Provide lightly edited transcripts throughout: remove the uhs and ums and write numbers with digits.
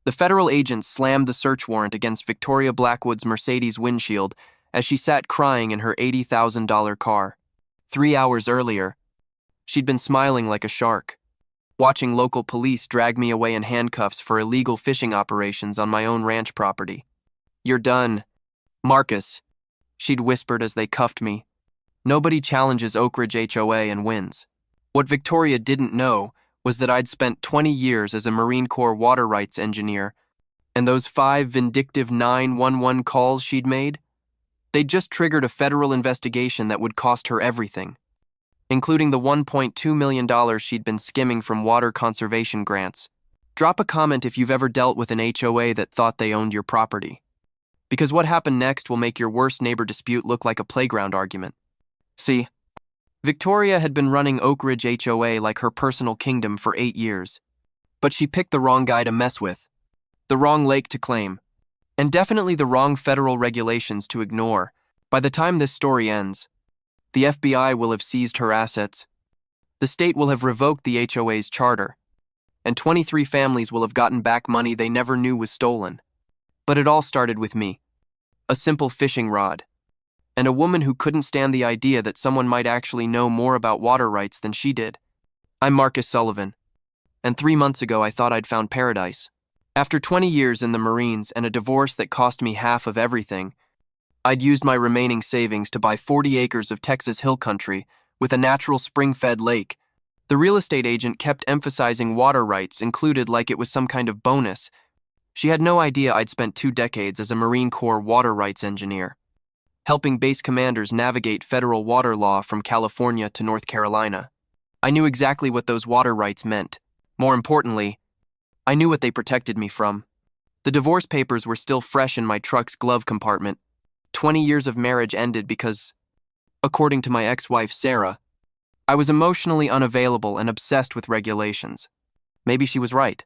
The federal agent slammed the search warrant against Victoria Blackwood's Mercedes windshield as she sat crying in her $80,000 car. 3 hours earlier, she'd been smiling like a shark, watching local police drag me away in handcuffs for illegal fishing operations on my own ranch property. "You're done, Marcus," she'd whispered as they cuffed me. "Nobody challenges Oak Ridge HOA and wins." What Victoria didn't know was that I'd spent 20 years as a Marine Corps water rights engineer, and those 5 vindictive 911 calls she'd made, they'd just triggered a federal investigation that would cost her everything, including the $1.2 million she'd been skimming from water conservation grants. Drop a comment if you've ever dealt with an HOA that thought they owned your property, because what happened next will make your worst neighbor dispute look like a playground argument. See, Victoria had been running Oak Ridge HOA like her personal kingdom for 8 years, but she picked the wrong guy to mess with, the wrong lake to claim, and definitely the wrong federal regulations to ignore. By the time this story ends, the FBI will have seized her assets, the state will have revoked the HOA's charter, and 23 families will have gotten back money they never knew was stolen. But it all started with me, a simple fishing rod, and a woman who couldn't stand the idea that someone might actually know more about water rights than she did. I'm Marcus Sullivan, and 3 months ago I thought I'd found paradise. After 20 years in the Marines and a divorce that cost me half of everything, I'd used my remaining savings to buy 40 acres of Texas hill country with a natural spring-fed lake. The real estate agent kept emphasizing water rights included like it was some kind of bonus. She had no idea I'd spent 2 decades as a Marine Corps water rights engineer, helping base commanders navigate federal water law from California to North Carolina. I knew exactly what those water rights meant. More importantly, I knew what they protected me from. The divorce papers were still fresh in my truck's glove compartment. 20 years of marriage ended because, according to my ex-wife Sarah, I was emotionally unavailable and obsessed with regulations. Maybe she was right,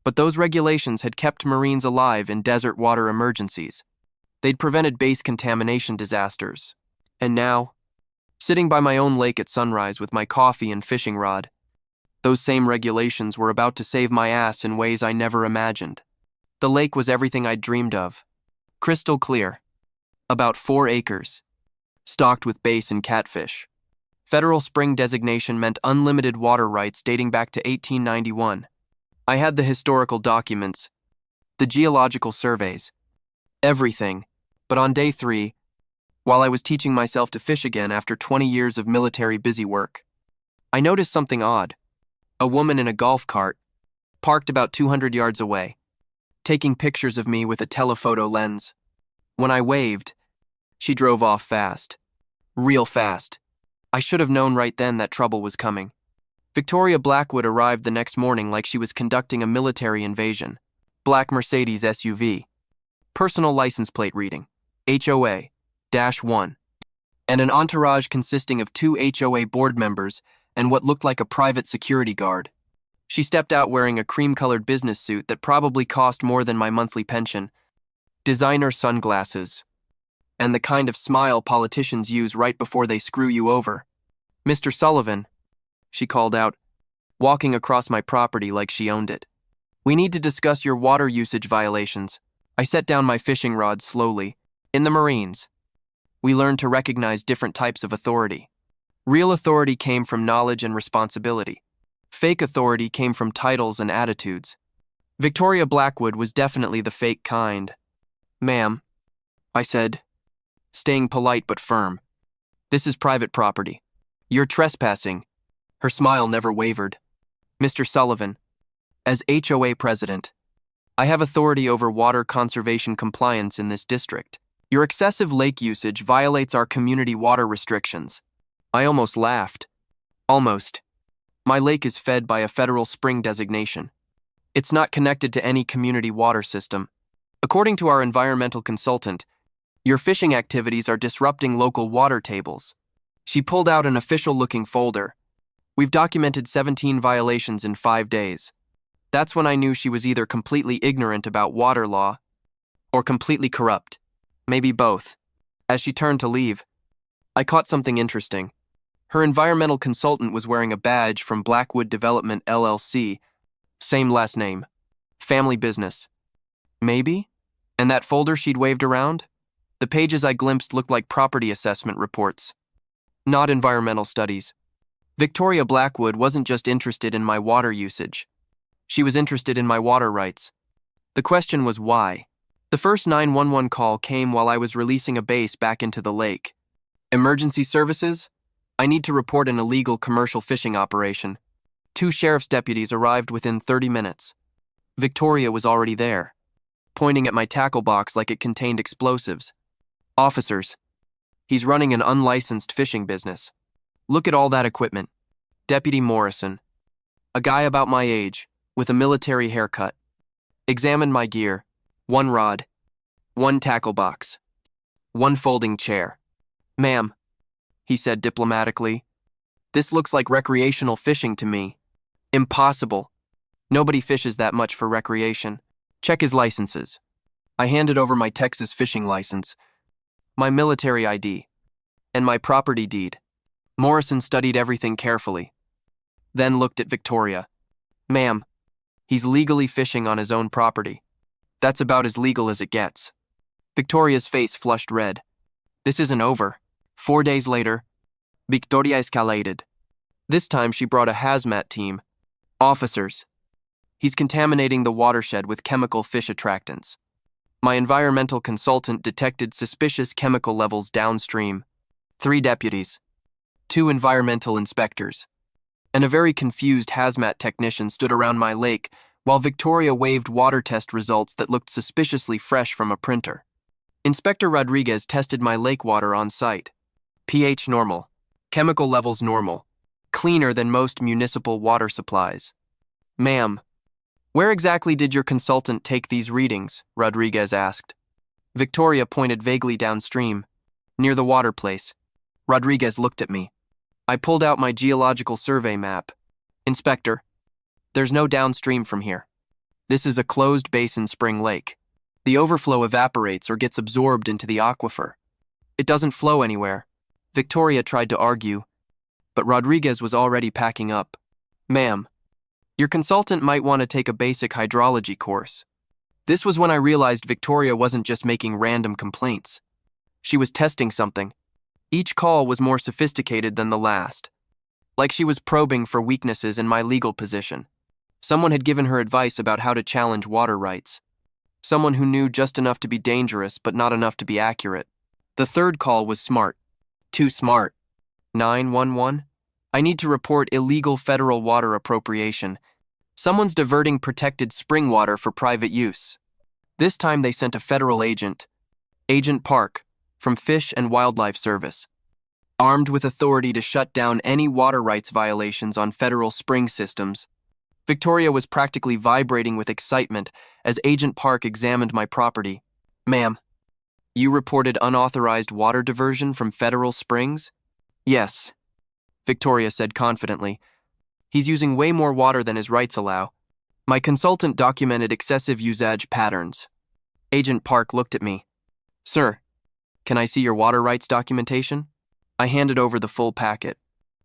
but those regulations had kept Marines alive in desert water emergencies. They'd prevented base contamination disasters. And now, sitting by my own lake at sunrise with my coffee and fishing rod, those same regulations were about to save my ass in ways I never imagined. The lake was everything I'd dreamed of. Crystal clear. About 4 acres. Stocked with bass and catfish. Federal spring designation meant unlimited water rights dating back to 1891. I had the historical documents, the geological surveys, everything. But on day 3, while I was teaching myself to fish again after 20 years of military busy work, I noticed something odd. A woman in a golf cart, parked about 200 yards away, taking pictures of me with a telephoto lens. When I waved, she drove off fast. Real fast. I should have known right then that trouble was coming. Victoria Blackwood arrived the next morning like she was conducting a military invasion. Black Mercedes SUV. Personal license plate reading, HOA-1, and an entourage consisting of 2 HOA board members and what looked like a private security guard. She stepped out wearing a cream-colored business suit that probably cost more than my monthly pension, designer sunglasses, and the kind of smile politicians use right before they screw you over. "Mr. Sullivan," she called out, walking across my property like she owned it. "We need to discuss your water usage violations." I set down my fishing rod slowly. In the Marines, we learned to recognize different types of authority. Real authority came from knowledge and responsibility. Fake authority came from titles and attitudes. Victoria Blackwood was definitely the fake kind. "Ma'am," I said, staying polite but firm, "this is private property. You're trespassing." Her smile never wavered. "Mr. Sullivan, as HOA president, I have authority over water conservation compliance in this district. Your excessive lake usage violates our community water restrictions." I almost laughed. Almost. My lake is fed by a federal spring designation. It's not connected to any community water system. According to our environmental consultant, your fishing activities are disrupting local water tables. She pulled out an official-looking folder. We've documented 17 violations in 5 days. That's when I knew she was either completely ignorant about water law or completely corrupt. Maybe both. As she turned to leave, I caught something interesting. Her environmental consultant was wearing a badge from Blackwood Development LLC, same last name, family business. Maybe? And that folder she'd waved around? The pages I glimpsed looked like property assessment reports, not environmental studies. Victoria Blackwood wasn't just interested in my water usage. She was interested in my water rights. The question was why. The first 911 call came while I was releasing a base back into the lake. Emergency services? I need to report an illegal commercial fishing operation. 2 sheriff's deputies arrived within 30 minutes. Victoria was already there, pointing at my tackle box like it contained explosives. Officers, he's running an unlicensed fishing business. Look at all that equipment. Deputy Morrison, a guy about my age, with a military haircut. Examine my gear. 1 rod, 1 tackle box, 1 folding chair. Ma'am, he said diplomatically, this looks like recreational fishing to me. Impossible. Nobody fishes that much for recreation. Check his licenses. I handed over my Texas fishing license, my military ID, and my property deed. Morrison studied everything carefully, then looked at Victoria. Ma'am, he's legally fishing on his own property. That's about as legal as it gets. Victoria's face flushed red. This isn't over. 4 days later, Victoria escalated. This time she brought a hazmat team. Officers, he's contaminating the watershed with chemical fish attractants. My environmental consultant detected suspicious chemical levels downstream. 3 deputies, 2 environmental inspectors, and a very confused hazmat technician stood around my lake while Victoria waved water test results that looked suspiciously fresh from a printer. Inspector Rodriguez tested my lake water on site. pH normal, chemical levels normal, cleaner than most municipal water supplies. Ma'am, where exactly did your consultant take these readings? Rodriguez asked. Victoria pointed vaguely downstream, near the water place. Rodriguez looked at me. I pulled out my geological survey map. Inspector, there's no downstream from here. This is a closed basin spring lake. The overflow evaporates or gets absorbed into the aquifer. It doesn't flow anywhere. Victoria tried to argue, but Rodriguez was already packing up. Ma'am, your consultant might want to take a basic hydrology course. This was when I realized Victoria wasn't just making random complaints. She was testing something. Each call was more sophisticated than the last, like she was probing for weaknesses in my legal position. Someone had given her advice about how to challenge water rights. Someone who knew just enough to be dangerous but not enough to be accurate. The third call was smart. Too smart. 911? I need to report illegal federal water appropriation. Someone's diverting protected spring water for private use. This time they sent a federal agent, Agent Park, from Fish and Wildlife Service, armed with authority to shut down any water rights violations on federal spring systems. Victoria was practically vibrating with excitement as Agent Park examined my property. Ma'am, you reported unauthorized water diversion from federal springs? Yes, Victoria said confidently. He's using way more water than his rights allow. My consultant documented excessive usage patterns. Agent Park looked at me. Sir, can I see your water rights documentation? I handed over the full packet.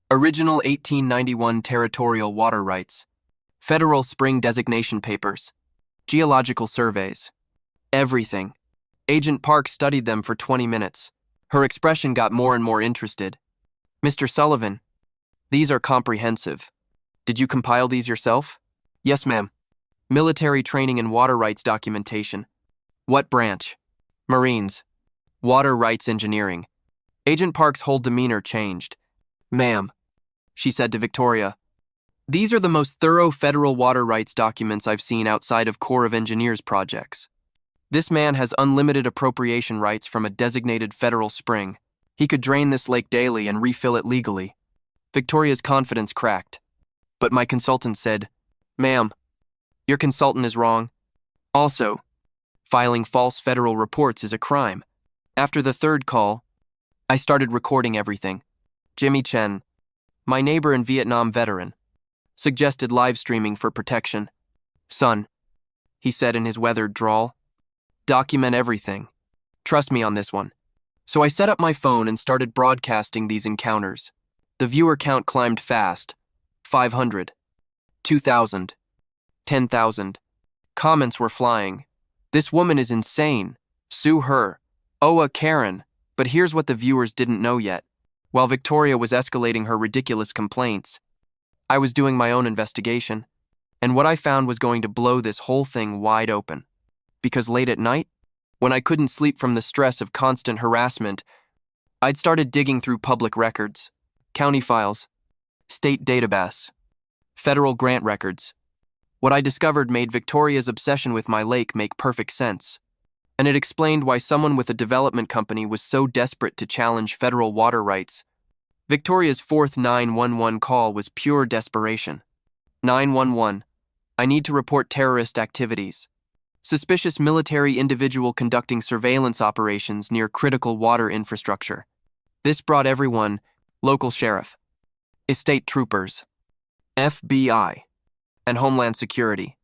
Original 1891 territorial water rights. Federal spring designation papers. Geological surveys. Everything. Agent Park studied them for 20 minutes. Her expression got more and more interested. Mr. Sullivan, these are comprehensive. Did you compile these yourself? Yes, ma'am. Military training and water rights documentation. What branch? Marines. Water rights engineering. Agent Park's whole demeanor changed. Ma'am, she said to Victoria, these are the most thorough federal water rights documents I've seen outside of Corps of Engineers projects. This man has unlimited appropriation rights from a designated federal spring. He could drain this lake daily and refill it legally. Victoria's confidence cracked. But my consultant said, Ma'am, your consultant is wrong. Also, filing false federal reports is a crime. After the third call, I started recording everything. Jimmy Chen, my neighbor and Vietnam veteran, suggested live streaming for protection. Son, he said in his weathered drawl, document everything. Trust me on this one. So I set up my phone and started broadcasting these encounters. The viewer count climbed fast. 500, 2,000, 10,000. Comments were flying. This woman is insane. Sue her. HOA Karen. But here's what the viewers didn't know yet. While Victoria was escalating her ridiculous complaints, I was doing my own investigation. And what I found was going to blow this whole thing wide open. Because late at night, when I couldn't sleep from the stress of constant harassment, I'd started digging through public records, county files, state database, federal grant records. What I discovered made Victoria's obsession with my lake make perfect sense, and it explained why someone with a development company was so desperate to challenge federal water rights. Victoria's fourth 911 call was pure desperation. 911. I need to report terrorist activities. Suspicious military individual conducting surveillance operations near critical water infrastructure. This brought everyone, local sheriff, estate troopers, FBI, and Homeland Security.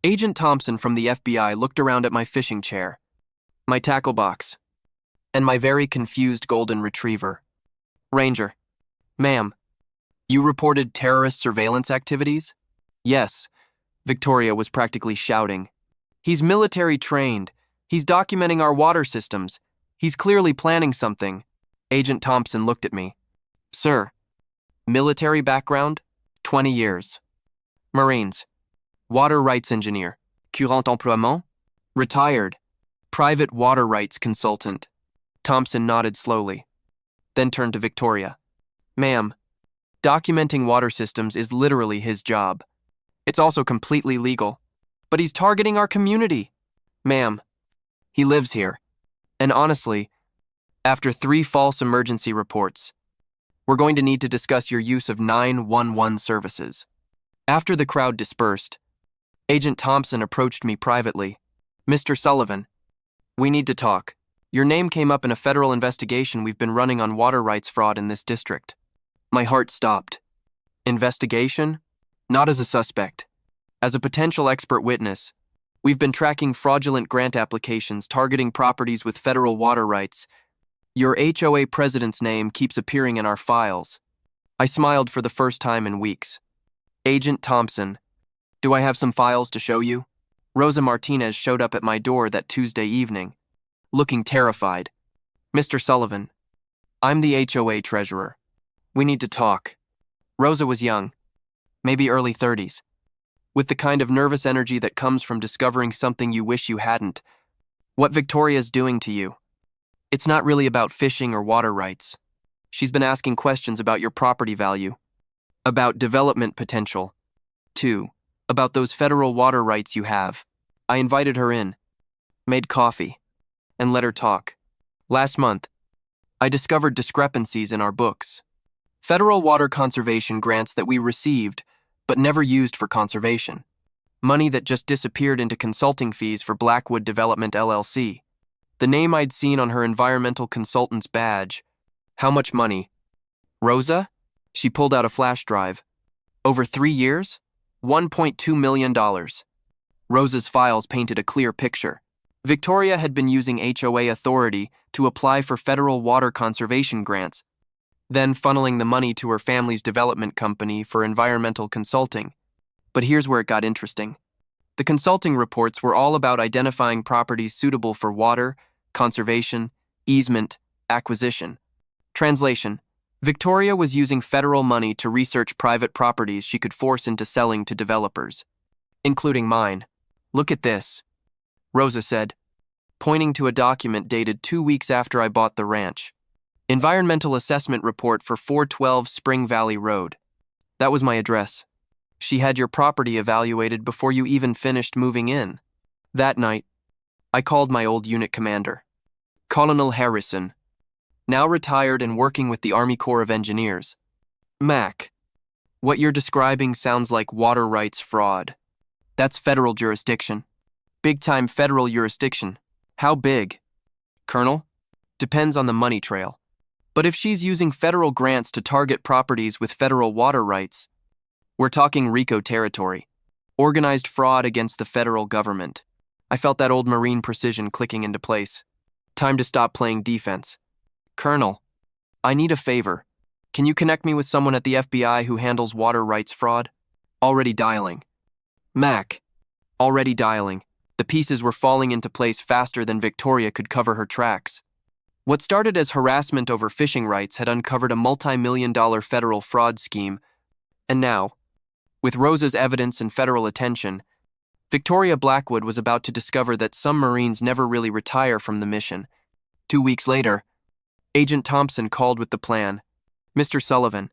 Agent Thompson from the FBI looked around at my fishing chair, my tackle box, and my very confused golden retriever. Ranger. Ma'am, you reported terrorist surveillance activities? Yes, Victoria was practically shouting. He's military trained. He's documenting our water systems. He's clearly planning something. Agent Thompson looked at me. Sir, military background? 20 years. Marines. Water rights engineer. Current emploiement? Retired. Private water rights consultant. Thompson nodded slowly, then turned to Victoria. Ma'am, documenting water systems is literally his job. It's also completely legal. But he's targeting our community. Ma'am, he lives here. And honestly, after 3 false emergency reports, we're going to need to discuss your use of 911 services. After the crowd dispersed, Agent Thompson approached me privately. Mr. Sullivan, we need to talk. Your name came up in a federal investigation we've been running on water rights fraud in this district. My heart stopped. Investigation? Not as a suspect. As a potential expert witness, we've been tracking fraudulent grant applications targeting properties with federal water rights. Your HOA president's name keeps appearing in our files. I smiled for the first time in weeks. Agent Thompson, do I have some files to show you? Rosa Martinez showed up at my door that Tuesday evening, looking terrified. Mr. Sullivan, I'm the HOA treasurer. We need to talk. Rosa was young, maybe early 30s. With the kind of nervous energy that comes from discovering something you wish you hadn't. What Victoria's doing to you. It's not really about fishing or water rights. She's been asking questions about your property value, about development potential, too, about those federal water rights you have. I invited her in, made coffee, and let her talk. Last month, I discovered discrepancies in our books. Federal water conservation grants that we received but never used for conservation. Money that just disappeared into consulting fees for Blackwood Development LLC. The name I'd seen on her environmental consultant's badge. How much money? Rosa? She pulled out a flash drive. Over 3 years? $1.2 million. Rosa's files painted a clear picture. Victoria had been using HOA authority to apply for federal water conservation grants, then funneling the money to her family's development company for environmental consulting. But here's where it got interesting. The consulting reports were all about identifying properties suitable for water, conservation, easement, acquisition. Translation: Victoria was using federal money to research private properties she could force into selling to developers, including mine. Look at this, Rosa said, pointing to a document dated 2 weeks after I bought the ranch. Environmental assessment report for 412 Spring Valley Road. That was my address. She had your property evaluated before you even finished moving in. That night, I called my old unit commander, Colonel Harrison, now retired and working with the Army Corps of Engineers. Mac, what you're describing sounds like water rights fraud. That's federal jurisdiction. Big-time federal jurisdiction. How big? Colonel? Depends on the money trail. But if she's using federal grants to target properties with federal water rights, we're talking RICO territory. Organized fraud against the federal government. I felt that old Marine precision clicking into place. Time to stop playing defense. Colonel, I need a favor. Can you connect me with someone at the FBI who handles water rights fraud? Already dialing. Mac, already dialing. The pieces were falling into place faster than Victoria could cover her tracks. What started as harassment over fishing rights had uncovered a multi-million-dollar federal fraud scheme, and now, with Rosa's evidence and federal attention, Victoria Blackwood was about to discover that some Marines never really retire from the mission. 2 weeks later, Agent Thompson called with the plan. "Mr. Sullivan,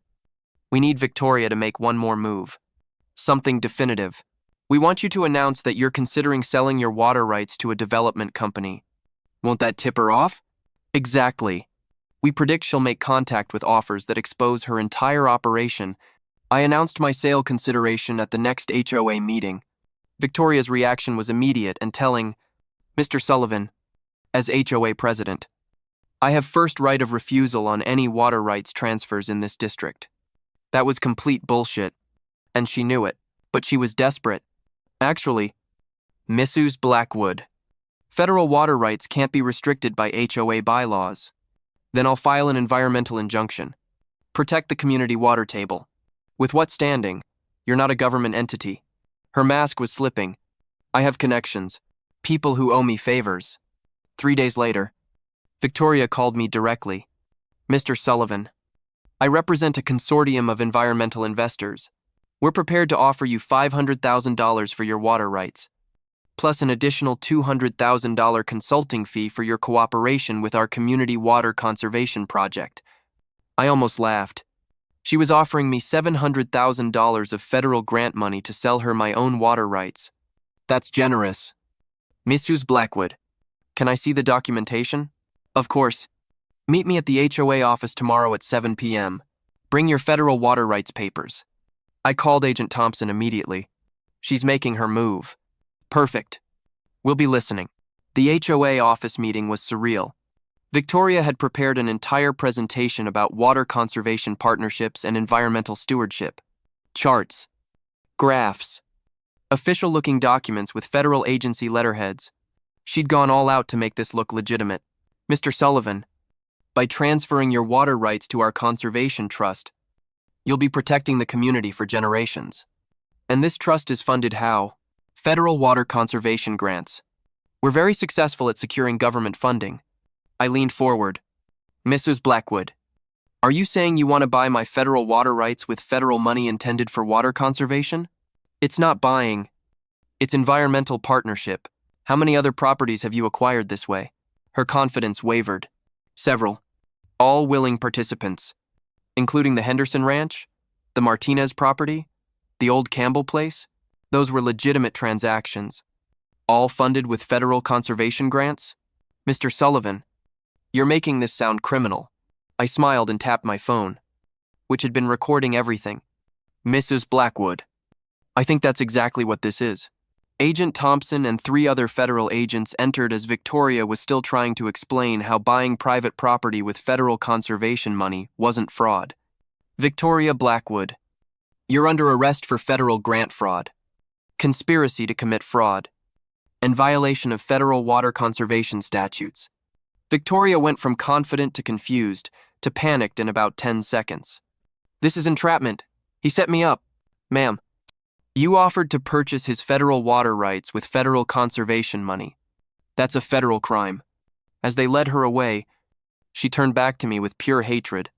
we need Victoria to make one more move. Something definitive. We want you to announce that you're considering selling your water rights to a development company. Won't that tip her off?" "Exactly. We predict she'll make contact with offers that expose her entire operation." I announced my sale consideration at the next HOA meeting. Victoria's reaction was immediate and telling. "Mr. Sullivan, as HOA president, I have first right of refusal on any water rights transfers in this district." That was complete bullshit, and she knew it, but she was desperate. "Actually, Mrs. Blackwood, federal water rights can't be restricted by HOA bylaws. Then I'll file an environmental injunction. Protect the community water table. With what standing? You're not a government entity." Her mask was slipping. "I have connections. People who owe me favors." 3 days later, Victoria called me directly. "Mr. Sullivan, I represent a consortium of environmental investors. We're prepared to offer you $500,000 for your water rights, plus an additional $200,000 consulting fee for your cooperation with our community water conservation project." I almost laughed. She was offering me $700,000 of federal grant money to sell her my own water rights. That's generous. "Mrs. Blackwood, can I see the documentation?" "Of course. Meet me at the HOA office tomorrow at 7 p.m. Bring your federal water rights papers." I called Agent Thompson immediately. "She's making her move." "Perfect. We'll be listening." The HOA office meeting was surreal. Victoria had prepared an entire presentation about water conservation partnerships and environmental stewardship. Charts, graphs, official-looking documents with federal agency letterheads. She'd gone all out to make this look legitimate. "Mr. Sullivan, by transferring your water rights to our conservation trust, you'll be protecting the community for generations. And this trust is funded how? Federal water conservation grants. We're very successful at securing government funding." I leaned forward. "Mrs. Blackwood, are you saying you want to buy my federal water rights with federal money intended for water conservation?" "It's not buying. It's environmental partnership. How many other properties have you acquired this way?" Her confidence wavered. "Several. All willing participants. Including the Henderson Ranch, the Martinez property, the old Campbell place. Those were legitimate transactions. All funded with federal conservation grants?" "Mr. Sullivan, you're making this sound criminal." I smiled and tapped my phone, which had been recording everything. "Mrs. Blackwood, I think that's exactly what this is." Agent Thompson and 3 other federal agents entered as Victoria was still trying to explain how buying private property with federal conservation money wasn't fraud. "Victoria Blackwood, you're under arrest for federal grant fraud, conspiracy to commit fraud, and violation of federal water conservation statutes." Victoria went from confident to confused to panicked in about 10 seconds. "This is entrapment. He set me up." "Ma'am, you offered to purchase his federal water rights with federal conservation money. That's a federal crime." As they led her away, she turned back to me with pure hatred.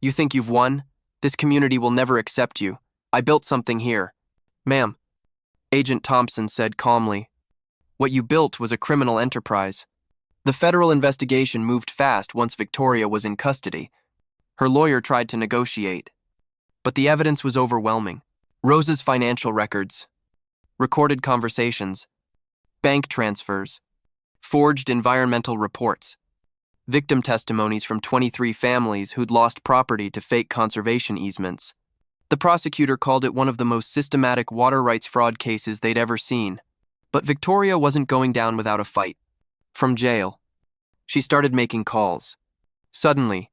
"You think you've won? This community will never accept you. I built something here." "Ma'am," Agent Thompson said calmly, "what you built was a criminal enterprise. The federal investigation moved fast once Victoria was in custody. Her lawyer tried to negotiate, but the evidence was overwhelming. Rosa's financial records, recorded conversations, bank transfers, forged environmental reports, victim testimonies from 23 families who'd lost property to fake conservation easements. The prosecutor called it one of the most systematic water rights fraud cases they'd ever seen. But Victoria wasn't going down without a fight. From jail, she started making calls. Suddenly,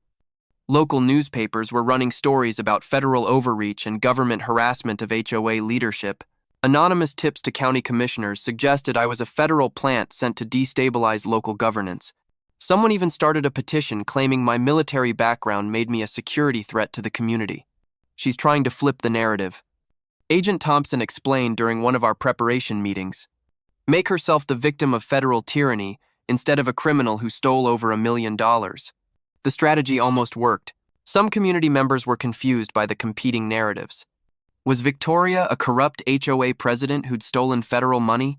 local newspapers were running stories about federal overreach and government harassment of HOA leadership. Anonymous tips to county commissioners suggested I was a federal plant sent to destabilize local governance. Someone even started a petition claiming my military background made me a security threat to the community. She's trying to flip the narrative. Agent Thompson explained during one of our preparation meetings. Make herself the victim of federal tyranny instead of a criminal who stole over $1 million. The strategy almost worked. Some community members were confused by the competing narratives. Was Victoria a corrupt HOA president who'd stolen federal money?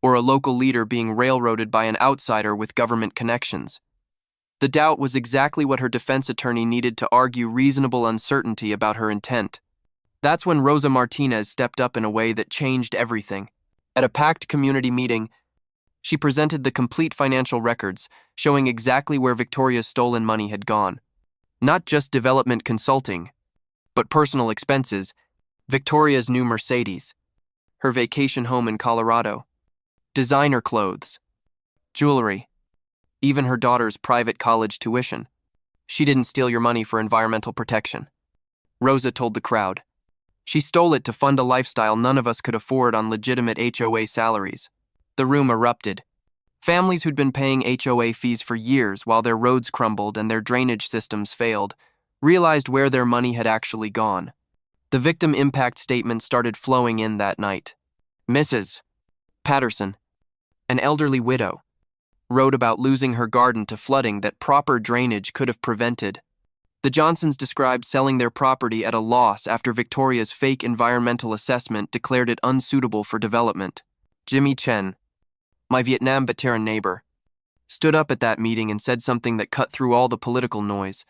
Or a local leader being railroaded by an outsider with government connections? The doubt was exactly what her defense attorney needed to argue reasonable uncertainty about her intent. That's when Rosa Martinez stepped up in a way that changed everything. At a packed community meeting, she presented the complete financial records, showing exactly where Victoria's stolen money had gone. Not just development consulting, but personal expenses, Victoria's new Mercedes, her vacation home in Colorado, designer clothes, jewelry, even her daughter's private college tuition. She didn't steal your money for environmental protection, Rosa told the crowd. She stole it to fund a lifestyle none of us could afford on legitimate HOA salaries. The room erupted. Families who'd been paying HOA fees for years while their roads crumbled and their drainage systems failed realized where their money had actually gone. The victim impact statement started flowing in that night. Mrs. Patterson, an elderly widow, wrote about losing her garden to flooding that proper drainage could have prevented. The Johnsons described selling their property at a loss after Victoria's fake environmental assessment declared it unsuitable for development. Jimmy Chen, my Vietnam veteran neighbor, stood up at that meeting and said something that cut through all the political noise.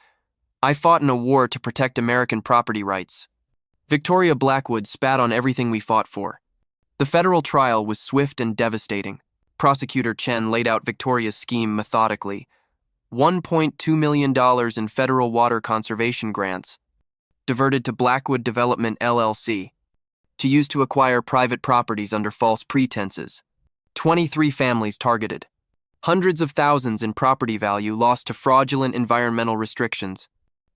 I fought in a war to protect American property rights. Victoria Blackwood spat on everything we fought for. The federal trial was swift and devastating. Prosecutor Chen laid out Victoria's scheme methodically. $1.2 million in federal water conservation grants, diverted to Blackwood Development LLC, to use to acquire private properties under false pretenses. 23 families targeted. Hundreds of thousands in property value lost to fraudulent environmental restrictions.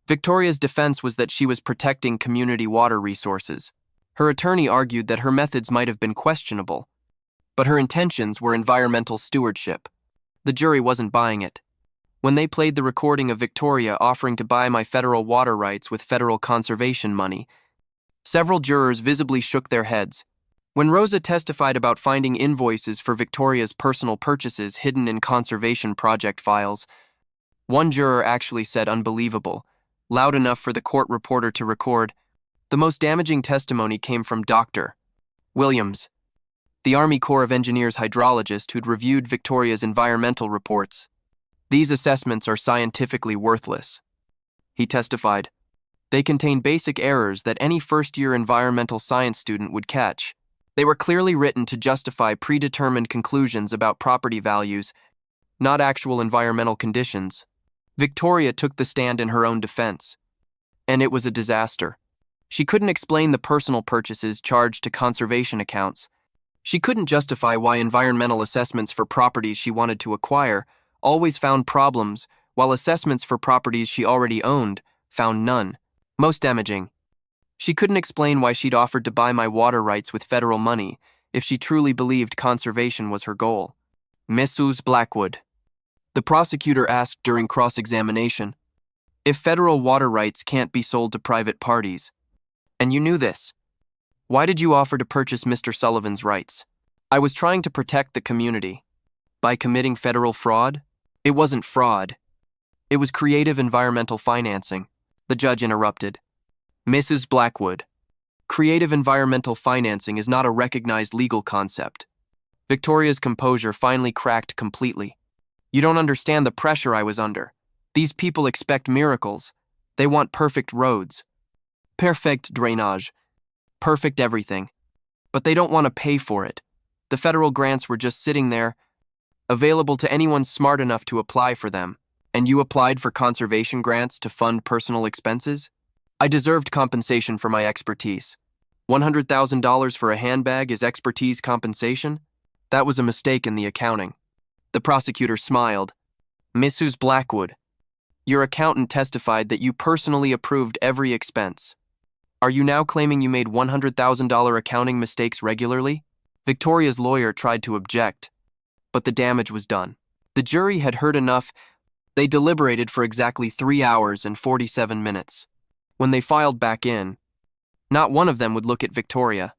Victoria's defense was that she was protecting community water resources. Her attorney argued that her methods might have been questionable, but her intentions were environmental stewardship. The jury wasn't buying it. When they played the recording of Victoria offering to buy my federal water rights with federal conservation money, several jurors visibly shook their heads. When Rosa testified about finding invoices for Victoria's personal purchases hidden in conservation project files, one juror actually said unbelievable, loud enough for the court reporter to record. The most damaging testimony came from Dr. Williams, the Army Corps of Engineers hydrologist who'd reviewed Victoria's environmental reports. These assessments are scientifically worthless, he testified. They contain basic errors that any first-year environmental science student would catch. They were clearly written to justify predetermined conclusions about property values, not actual environmental conditions. Victoria took the stand in her own defense, and it was a disaster. She couldn't explain the personal purchases charged to conservation accounts. She couldn't justify why environmental assessments for properties she wanted to acquire always found problems, while assessments for properties she already owned found none. Most damaging, she couldn't explain why she'd offered to buy my water rights with federal money if she truly believed conservation was her goal. Mrs. Blackwood, the prosecutor asked during cross-examination, if federal water rights can't be sold to private parties, and you knew this, why did you offer to purchase Mr. Sullivan's rights? I was trying to protect the community. By committing federal fraud? It wasn't fraud. It was creative environmental financing, the judge interrupted. Mrs. Blackwood, creative environmental financing is not a recognized legal concept. Victoria's composure finally cracked completely. You don't understand the pressure I was under. These people expect miracles. They want perfect roads, perfect drainage, perfect everything. But they don't want to pay for it. The federal grants were just sitting there, available to anyone smart enough to apply for them. And you applied for conservation grants to fund personal expenses? I deserved compensation for my expertise. $100,000 for a handbag is expertise compensation? That was a mistake in the accounting. The prosecutor smiled. Mrs. Blackwood, your accountant testified that you personally approved every expense. Are you now claiming you made $100,000 accounting mistakes regularly? Victoria's lawyer tried to object, but the damage was done. The jury had heard enough. They deliberated for exactly 3 hours and 47 minutes. When they filed back in, not one of them would look at Victoria.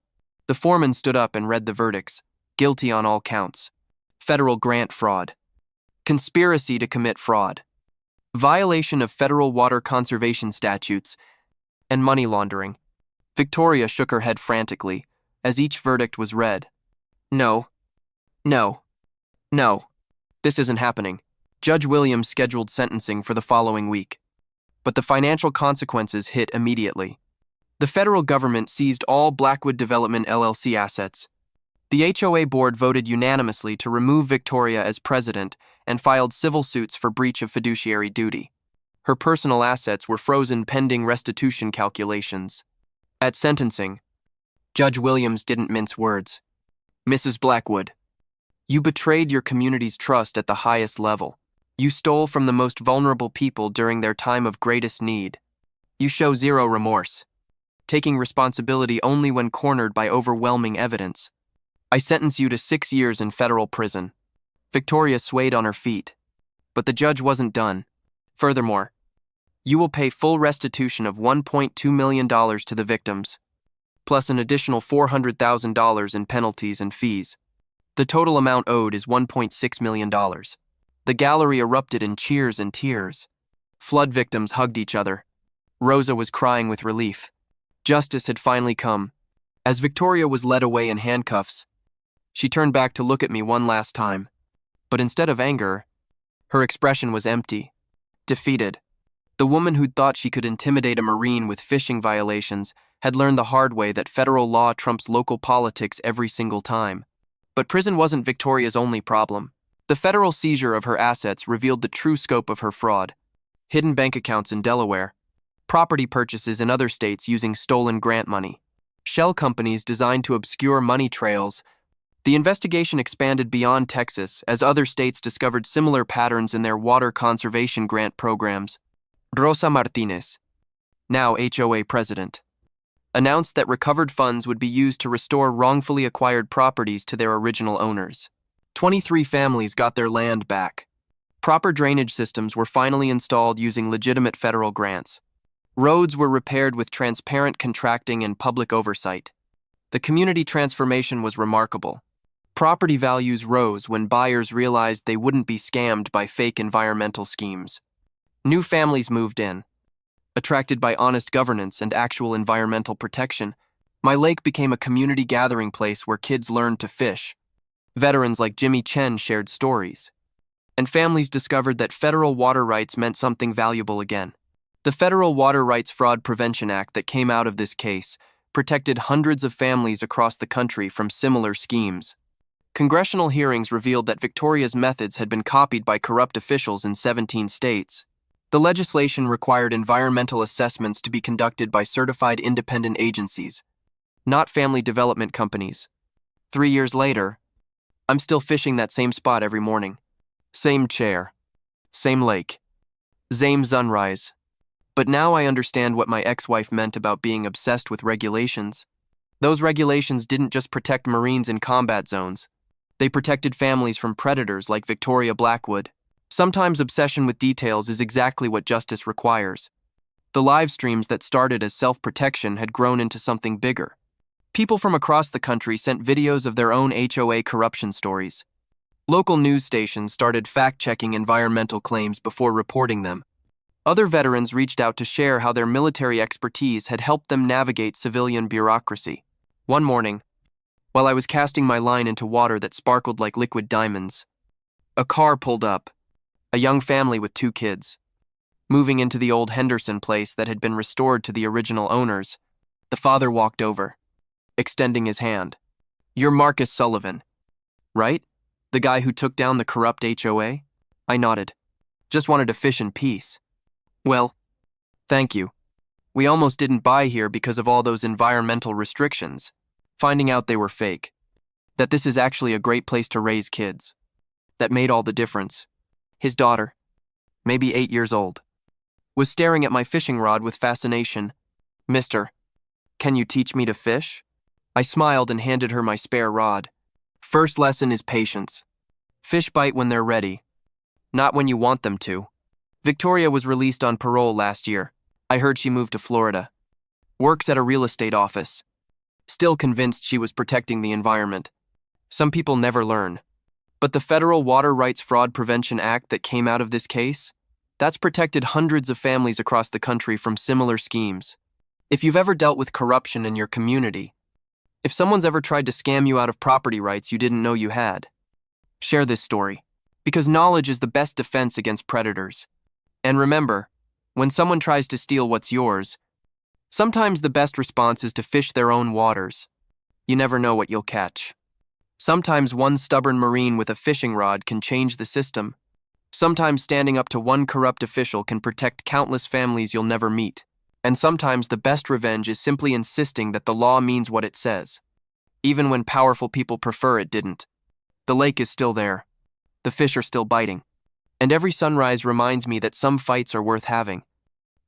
The foreman stood up and read the verdicts. guilty on all counts. Federal grant fraud. Conspiracy to commit fraud. Violation of federal water conservation statutes, and money laundering. Victoria shook her head frantically as each verdict was read. No. No. No. This isn't happening. Judge Williams scheduled sentencing for the following week. But the financial consequences hit immediately. The federal government seized all Blackwood Development LLC assets. The HOA board voted unanimously to remove Victoria as president and filed civil suits for breach of fiduciary duty. Her personal assets were frozen pending restitution calculations. At sentencing, Judge Williams didn't mince words. Mrs. Blackwood, you betrayed your community's trust at the highest level. You stole from the most vulnerable people during their time of greatest need. You show zero remorse, taking responsibility only when cornered by overwhelming evidence. I sentence you to 6 years in federal prison. Victoria swayed on her feet, but the judge wasn't done. Furthermore, you will pay full restitution of $1.2 million to the victims, plus an additional $400,000 in penalties and fees. The total amount owed is $1.6 million. The gallery erupted in cheers and tears. Flood victims hugged each other. Rosa was crying with relief. Justice had finally come. As Victoria was led away in handcuffs, she turned back to look at me one last time. But instead of anger, her expression was empty, defeated. The woman who'd thought she could intimidate a Marine with fishing violations had learned the hard way that federal law trumps local politics every single time. But prison wasn't Victoria's only problem. The federal seizure of her assets revealed the true scope of her fraud. Hidden bank accounts in Delaware, property purchases in other states using stolen grant money, shell companies designed to obscure money trails. The investigation expanded beyond Texas as other states discovered similar patterns in their water conservation grant programs. Rosa Martinez, now HOA president, announced that recovered funds would be used to restore wrongfully acquired properties to their original owners. 23 families got their land back. Proper drainage systems were finally installed using legitimate federal grants. Roads were repaired with transparent contracting and public oversight. The community transformation was remarkable. Property values rose when buyers realized they wouldn't be scammed by fake environmental schemes. New families moved in. Attracted by honest governance and actual environmental protection, my lake became a community gathering place where kids learned to fish. Veterans like Jimmy Chen shared stories. And families discovered that federal water rights meant something valuable again. The Federal Water Rights Fraud Prevention Act that came out of this case protected hundreds of families across the country from similar schemes. Congressional hearings revealed that Victoria's methods had been copied by corrupt officials in 17 states. The legislation required environmental assessments to be conducted by certified independent agencies, not family development companies. 3 years later, I'm still fishing that same spot every morning. Same chair, same lake, same sunrise. But now I understand what my ex-wife meant about being obsessed with regulations. Those regulations didn't just protect Marines in combat zones. They protected families from predators like Victoria Blackwood. Sometimes obsession with details is exactly what justice requires. The live streams that started as self-protection had grown into something bigger. People from across the country sent videos of their own HOA corruption stories. Local news stations started fact-checking environmental claims before reporting them. Other veterans reached out to share how their military expertise had helped them navigate civilian bureaucracy. One morning, while I was casting my line into water that sparkled like liquid diamonds, a car pulled up, a young family with 2 kids. Moving into the old Henderson place that had been restored to the original owners, the father walked over, extending his hand. "You're Marcus Sullivan, right? The guy who took down the corrupt HOA?" I nodded. "Just wanted to fish in peace." "Well, thank you. We almost didn't buy here because of all those environmental restrictions. Finding out they were fake. That this is actually a great place to raise kids. That made all the difference." His daughter, maybe 8 years old, was staring at my fishing rod with fascination. "Mister, can you teach me to fish?" I smiled and handed her my spare rod. "First lesson is patience. Fish bite when they're ready, not when you want them to." Victoria was released on parole last year. I heard she moved to Florida. Works at a real estate office. Still convinced she was protecting the environment. Some people never learn. But the Federal Water Rights Fraud Prevention Act that came out of this case, that's protected hundreds of families across the country from similar schemes. If you've ever dealt with corruption in your community, if someone's ever tried to scam you out of property rights you didn't know you had, share this story, because knowledge is the best defense against predators. And remember, when someone tries to steal what's yours, sometimes the best response is to fish their own waters. You never know what you'll catch. Sometimes one stubborn Marine with a fishing rod can change the system. Sometimes standing up to one corrupt official can protect countless families you'll never meet. And sometimes the best revenge is simply insisting that the law means what it says. Even when powerful people prefer it didn't. The lake is still there. The fish are still biting. And every sunrise reminds me that some fights are worth having.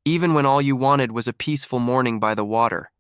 Even when all you wanted was a peaceful morning by the water.